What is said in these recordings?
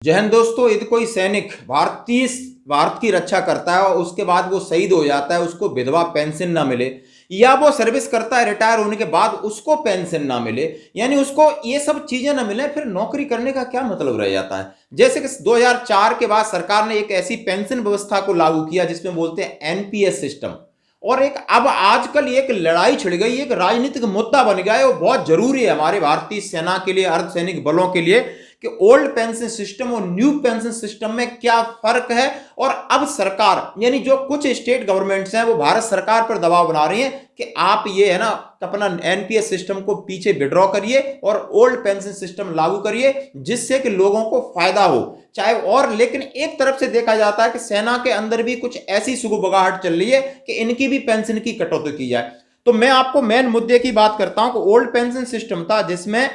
जय हिंद दोस्तों। यदि कोई सैनिक भारत की रक्षा करता है और उसके बाद वो शहीद हो जाता है, उसको विधवा पेंशन ना मिले, या वो सर्विस करता है रिटायर होने के बाद उसको पेंशन ना मिले, यानी उसको ये सब चीजें ना मिले, फिर नौकरी करने का क्या मतलब रह जाता है। जैसे कि 2004 के बाद सरकार ने एक ऐसी पेंशन व्यवस्था को लागू किया जिसमें बोलते हैं एनपीएस सिस्टम, और एक अब आजकल एक लड़ाई छिड़ गई, एक राजनीतिक मुद्दा बन गया है। वो बहुत जरूरी है हमारे भारतीय सेना के लिए, अर्धसैनिक बलों के लिए, कि ओल्ड पेंशन सिस्टम और न्यू पेंशन सिस्टम में क्या फर्क है। और अब सरकार यानी जो कुछ स्टेट गवर्नमेंट्स हैं वो भारत सरकार पर दबाव बना रही हैं कि आप ये है ना अपना एनपीएस सिस्टम को पीछे विड्रॉ करिए और ओल्ड पेंशन सिस्टम लागू करिए, जिससे कि लोगों को फायदा हो चाहे। और लेकिन एक तरफ से देखा जाता है कि सेना के अंदर भी कुछ ऐसी सुगबुगाहट चल रही है कि इनकी भी पेंशन की कटौती की जाए। तो मैं आपको मेन मुद्दे की बात करता हूं कि ओल्ड पेंशन सिस्टम था जिसमें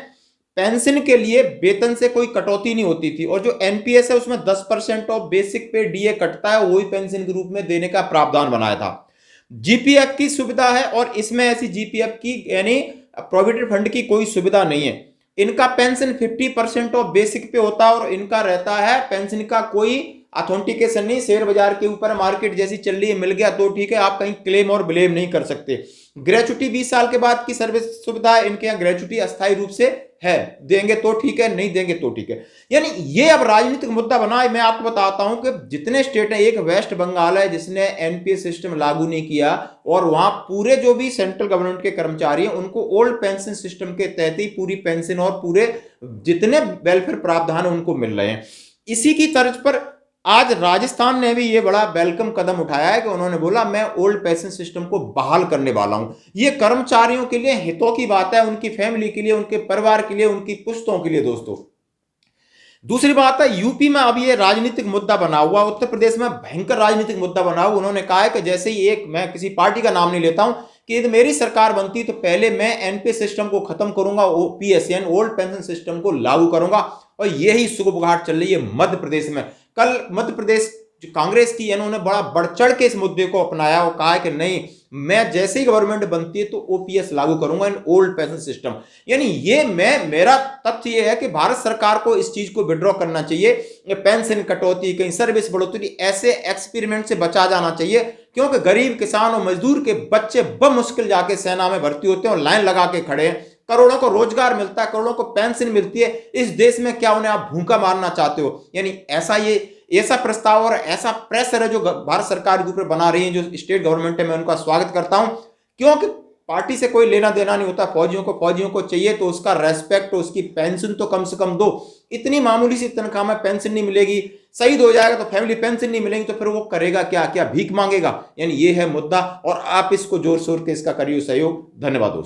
पेंशन के लिए वेतन से कोई कटौती नहीं होती थी, और जो एनपीएस है उसमें 10% ऑफ बेसिक पे डीए कटता है, वही पेंशन के रूप में देने का प्रावधान बनाया था। जीपीएफ की सुविधा है और इसमें ऐसी जीपीएफ की यानी प्रोविडेंट फंड की कोई सुविधा नहीं है। इनका पेंशन 50% ऑफ बेसिक पे होता है और इनका रहता है पेंशन का कोई अथेंटिकेशन नहीं। शेयर बाजार के ऊपर मार्केट जैसी चल रही है, मिल गया तो ठीक है, आप कहीं क्लेम और ब्लेम नहीं कर सकते। ग्रेचुटी 20 साल के बाद की सर्विस सुविधा है, इनके यहाँ ग्रेचुटी अस्थायी रूप से है, देंगे तो ठीक है, नहीं देंगे तो ठीक है। यानी ये अब राजनीतिक मुद्दा बना है। मैं आपको बताता हूं कि जितने स्टेट हैं, एक वेस्ट बंगाल है जिसने एनपीएस सिस्टम लागू नहीं किया, और वहां पूरे जो भी सेंट्रल गवर्नमेंट के कर्मचारी हैं उनको ओल्ड पेंशन सिस्टम के तहत ही पूरी पेंशन और पूरे जितने वेलफेयर प्रावधान उनको मिल रहे हैं। इसी की तर्ज पर आज राजस्थान ने भी ये बड़ा वेलकम कदम उठाया है कि उन्होंने बोला मैं ओल्ड पेंशन सिस्टम को बहाल करने वाला हूं। ये कर्मचारियों के लिए हितों की बात है, उनकी फैमिली के लिए, उनके परिवार के लिए, उनकी पुश्तों के लिए। दोस्तों, दूसरी बात है यूपी में अब ये राजनीतिक मुद्दा बना हुआ, उत्तर प्रदेश में भयंकर राजनीतिक मुद्दा बना हुआ। उन्होंने कहा है कि जैसे ही मैं किसी पार्टी का नाम नहीं लेता हूं, कि यदि मेरी सरकार बनती तो पहले मैं एनपीएस सिस्टम को खत्म करूंगा, ओपीएस यानी ओल्ड पेंशन सिस्टम को लागू करूंगा। और यही सुगबुगाहट चल रही है मध्य प्रदेश में। कल मध्य प्रदेश जो कांग्रेस की इन्होंने बड़ा बढ़ चढ़ के इस मुद्दे को अपनाया और कहा है कि नहीं, मैं जैसे ही गवर्नमेंट बनती है तो ओपीएस लागू करूंगा इन ओल्ड पेंशन सिस्टम। यानी ये मेरा तथ्य ये है कि भारत सरकार को इस चीज को विड्रॉ करना चाहिए। पेंशन कटौती, कहीं सर्विस बढ़ोतरी, ऐसे एक्सपेरिमेंट से बचा जाना चाहिए, क्योंकि गरीब किसान और मजदूर के बच्चे बमुश्किल जाके सेना में भर्ती होते हैं और लाइन लगा के खड़े हैं। करोड़ों को रोजगार मिलता है, करोड़ों को पेंशन मिलती है। इस देश में क्या उन्हें आप भूखा मारना चाहते हो? यानी ऐसा प्रस्ताव और ऐसा प्रेशर है जो भारत सरकार के ऊपर बना रही है, जो स्टेट गवर्नमेंट है, मैं उनका स्वागत करता हूं। क्योंकि पार्टी से कोई लेना देना नहीं होता। फौजियों को चाहिए तो उसका रेस्पेक्ट, उसकी पेंशन तो कम से कम दो। इतनी मामूली सी तनख्वाह में पेंशन नहीं मिलेगी, शहीद हो जाएगा तो फैमिली पेंशन नहीं मिलेगी, तो फिर वो करेगा क्या? क्या भीख मांगेगा? यानी ये है मुद्दा, और आप इसको जोर शोर के इसका करिए सहयोग। धन्यवाद दोस्तों।